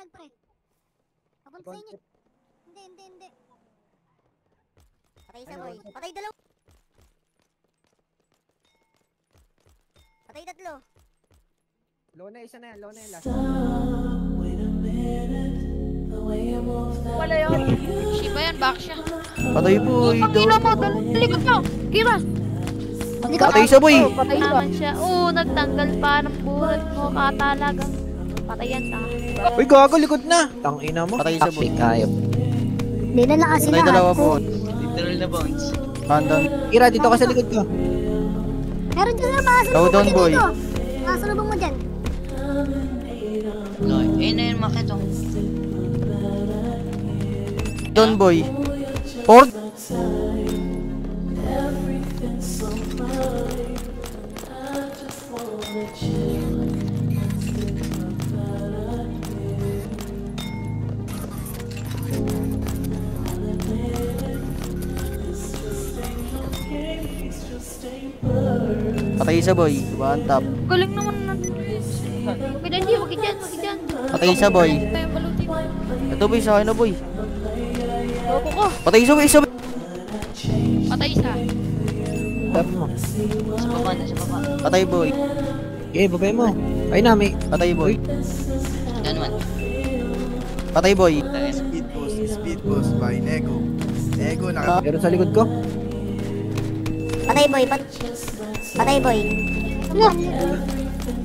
Alfred. Papunta sa inyo. Hindi. Patay isa, boy. Patay dalawa. Patay tatlo. Low na isa na yan, last. Wala yun. Shiba yan, back siya. Patay boy. Ang ina mo, likod mo. Kira. Patay isa boy. Patay naman siya. Oo, nagtanggal pa ng buhay mo. Talagang patayan sa akin. Uy, gago, likod na. Tangina mo. Patay isa boy. Hindi na lang kasi Patay dalawa po. Literal na bounce. Random. Ira, dito ka sa likod ko. Meron dyan na makasalubong Low down, mo boy. dito. Makasalubong mo dyan. No, ayun na yun, makito. Down boy. Ford. Patay isa boy. One tap. Galing naman na. Huwag dyan. Patay isa boy. Tayo balutin. Ito boy, sa akin na boy. Loko ko. Patay isa boy, isa boy. Patay isa. Tap mo. Sa baba na, sa baba. Patay boy. Eh, babay mo. Ay na, may. Patay boy. Yan man. Patay boy. Speed boost by Nego. Nego, Meron sa likod ko. Patay, boy. Patay, boy.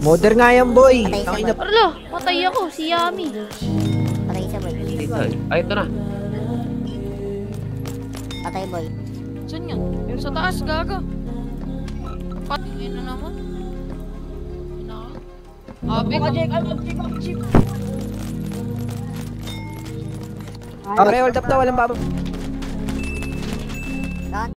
Modern nga yan boy. Patay isa, Tangina. boy. Arlo, patay ako. Si Yami. Patay isa, boy. Ay, ito na. Patay, boy. Saan yan? Yung sa taas, gaga. Patay na naman. Abi ko. Okay, hold up na, walang babo.